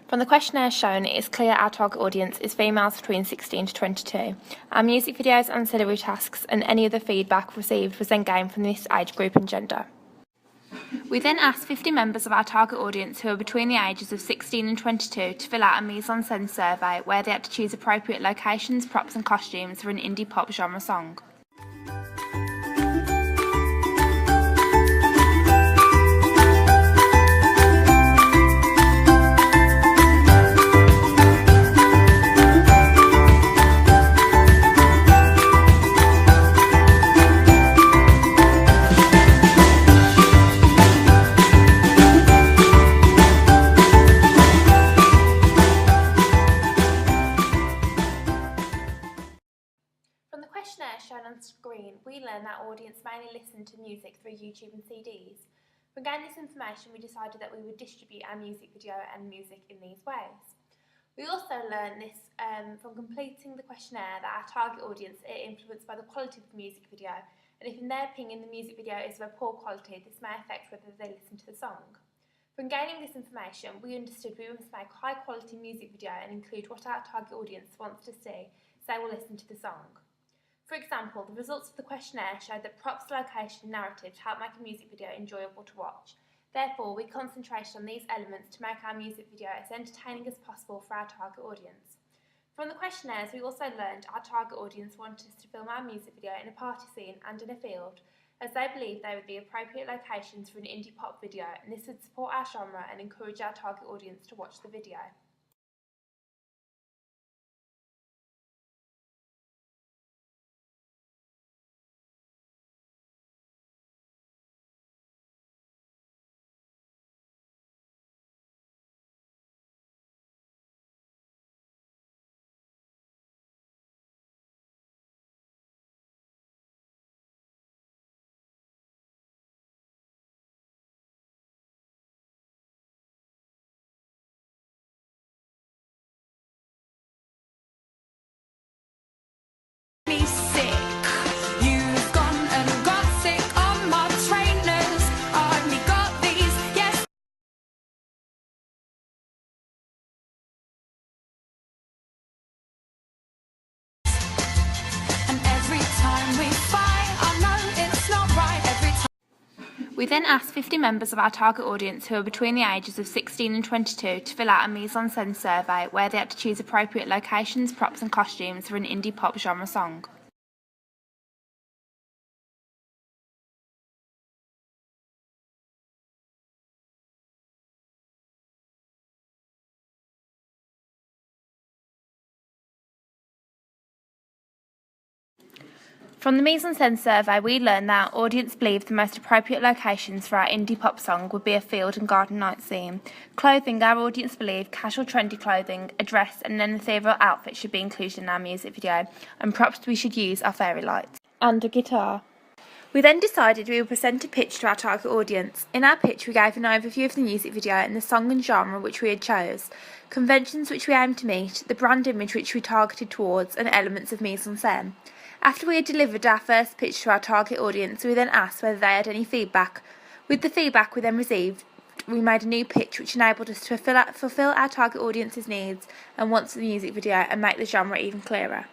From the questionnaire shown, it is clear our target audience is females between 16 to 22. Our music videos, ancillary tasks and any other feedback received was then gained from this age group and gender. We then asked 50 members of our target audience who are between the ages of 16 and 22 to fill out a mise-en-scène survey where they had to choose appropriate locations, props and costumes for an indie pop genre song. From the questionnaire shown on screen, we learned that our audience mainly listened to music through YouTube and CDs. From gaining this information, we decided that we would distribute our music video and music in these ways. We also learned this from completing the questionnaire that our target audience are influenced by the quality of the music video, and if in their opinion the music video is of a poor quality, this may affect whether they listen to the song. From gaining this information, we understood we must make high quality music video and include what our target audience wants to see, so they will listen to the song. For example, the results of the questionnaire showed that props, location and narratives help make a music video enjoyable to watch. Therefore, we concentrated on these elements to make our music video as entertaining as possible for our target audience. From the questionnaires, we also learned our target audience wanted us to film our music video in a party scene and in a field, as they believed they would be appropriate locations for an indie pop video, and this would support our genre and encourage our target audience to watch the video. We then asked 50 members of our target audience who are between the ages of 16 and 22 to fill out a mise-en-scène survey where they had to choose appropriate locations, props and costumes for an indie pop genre song. From the mise-en-scène survey, we learned that our audience believed the most appropriate locations for our indie pop song would be a field and garden night scene. Clothing, our audience believed casual trendy clothing, a dress and an ethereal outfit should be included in our music video, and props we should use are fairy lights. And a guitar. We then decided we would present a pitch to our target audience. In our pitch, we gave an overview of the music video and the song and genre which we had chose, conventions which we aimed to meet, the brand image which we targeted towards, and elements of mise-en-scène. After we had delivered our first pitch to our target audience, we then asked whether they had any feedback. With the feedback we then received, we made a new pitch which enabled us to fulfill our target audience's needs and wants of the music video and make the genre even clearer.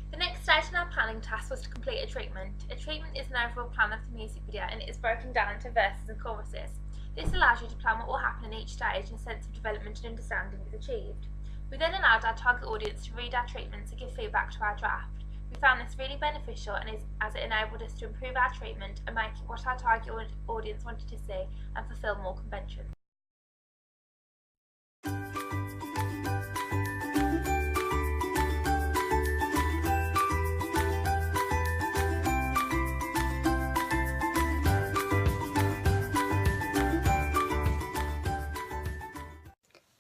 The next stage in our planning task was to complete a treatment. A treatment is an overall plan of the music video and it is broken down into verses and choruses. This allows you to plan what will happen in each stage and a sense of development and understanding is achieved. We then allowed our target audience to read our treatments and give feedback to our draft. We found this really beneficial as it enabled us to improve our treatment and make it what our target audience wanted to see and fulfil more conventions.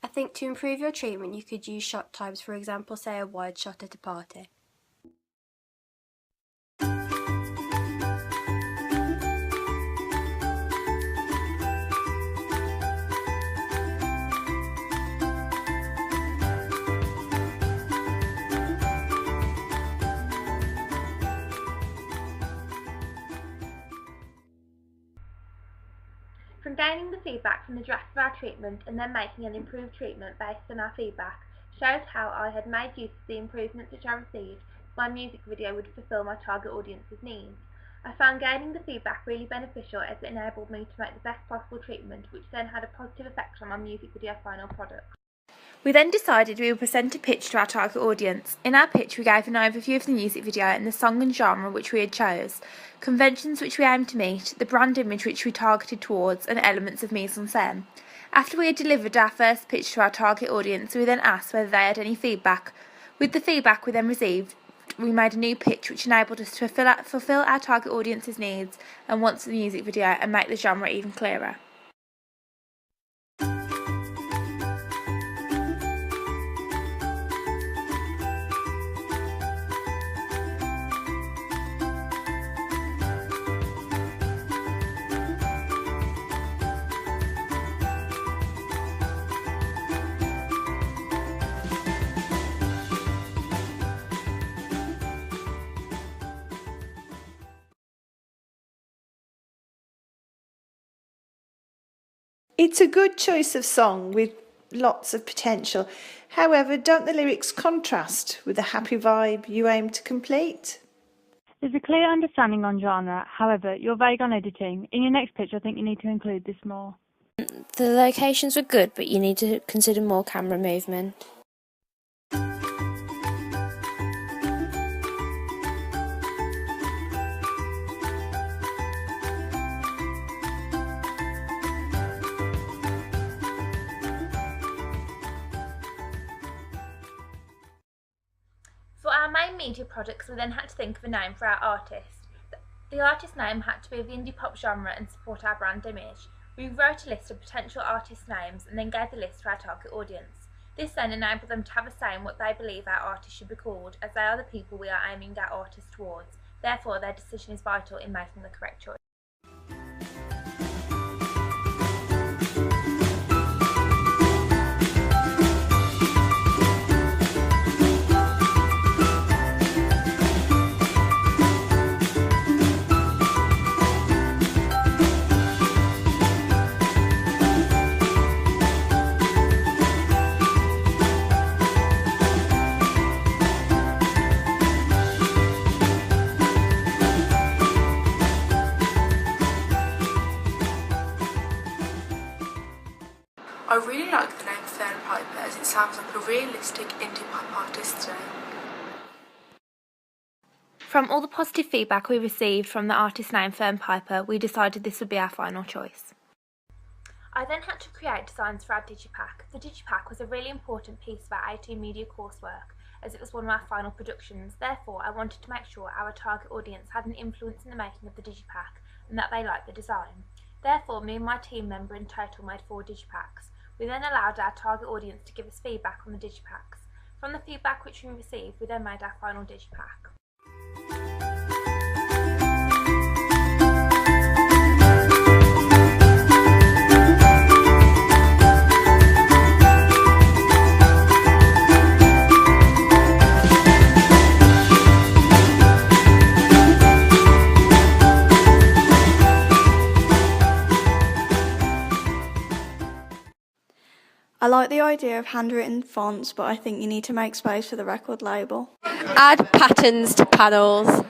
I think to improve your treatment you could use shot times, for example say a wide shot at a party. From gaining the feedback from the draft of our treatment and then making an improved treatment based on our feedback shows how I had made use of the improvements which I received so my music video would fulfil my target audience's needs. I found gaining the feedback really beneficial as it enabled me to make the best possible treatment, which then had a positive effect on my music video final product. We then decided we would present a pitch to our target audience. In our pitch, we gave an overview of the music video and the song and genre which we had chose, conventions which we aimed to meet, the brand image which we targeted towards, and elements of mise-en-scène. After we had delivered our first pitch to our target audience, we then asked whether they had any feedback. With the feedback we then received, we made a new pitch which enabled us to fulfill our target audience's needs and wants of the music video and make the genre even clearer. It's a good choice of song with lots of potential. However, don't the lyrics contrast with the happy vibe you aim to complete? There's a clear understanding on genre, however, you're vague on editing. In your next pitch, I think you need to include this more. The locations were good, but you need to consider more camera movement. For our main media products, we then had to think of a name for our artist. The artist name had to be of the indie pop genre and support our brand image. We wrote a list of potential artist names and then gave the list to our target audience. This then enabled them to have a say in what they believe our artist should be called, as they are the people we are aiming our artist towards. Therefore, their decision is vital in making the correct choice. I really like the name Fern Piper as it sounds like a realistic indie pop artist's name. From all the positive feedback we received from the artist name Fern Piper, we decided this would be our final choice. I then had to create designs for our digipack. The digipack was a really important piece of our AT Media coursework, as it was one of our final productions. Therefore, I wanted to make sure our target audience had an influence in the making of the digipack and that they liked the design. Therefore, me and my team member in total made 4 digipacks. We then allowed our target audience to give us feedback on the digipacks. From the feedback which we received, we then made our final digipack. I like the idea of handwritten fonts, but I think you need to make space for the record label. Add patterns to panels.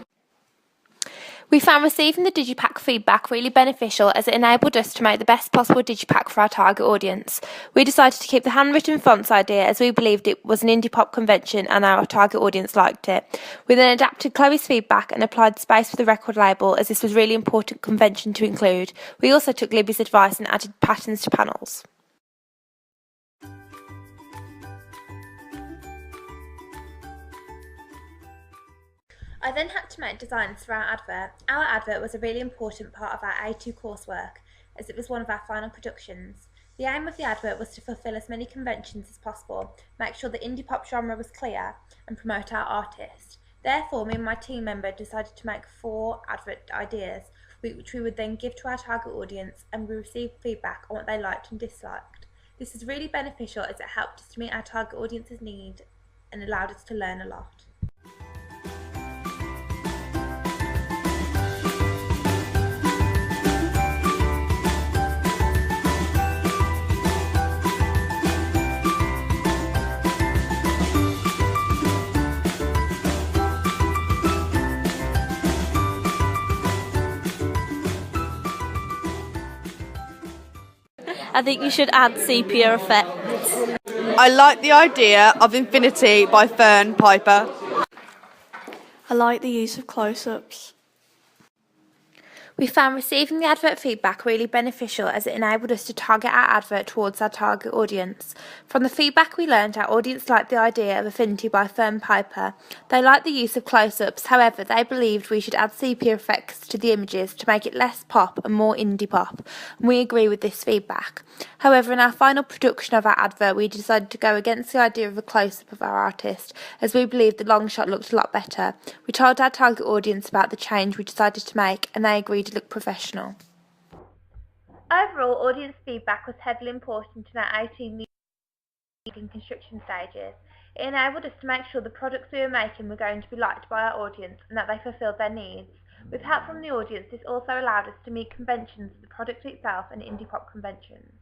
We found receiving the digipack feedback really beneficial as it enabled us to make the best possible digipack for our target audience. We decided to keep the handwritten fonts idea as we believed it was an indie pop convention and our target audience liked it. We then adapted Chloe's feedback and applied space for the record label as this was a really important convention to include. We also took Libby's advice and added patterns to panels. I then had to make designs for our advert. Our advert was a really important part of our A2 coursework, as it was one of our final productions. The aim of the advert was to fulfil as many conventions as possible, make sure the indie pop genre was clear, and promote our artist. Therefore, me and my team member decided to make 4 advert ideas, which we would then give to our target audience, and we received feedback on what they liked and disliked. This is really beneficial as it helped us to meet our target audience's need and allowed us to learn a lot. I think you should add sepia effects. I like the idea of Infinity by Fern Piper. I like the use of close-ups. We found receiving the advert feedback really beneficial as it enabled us to target our advert towards our target audience. From the feedback we learned, our audience liked the idea of Affinity by Fern Piper. They liked the use of close-ups, however they believed we should add sepia effects to the images to make it less pop and more indie pop, and we agree with this feedback. However, in our final production of our advert we decided to go against the idea of a close-up of our artist, as we believed the long shot looked a lot better. We told our target audience about the change we decided to make, and they agreed to look professional. Overall, audience feedback was heavily important in our 18 leading construction stages. It enabled us to make sure the products we were making were going to be liked by our audience and that they fulfilled their needs. With help from the audience, this also allowed us to meet conventions of the product itself and indie pop conventions.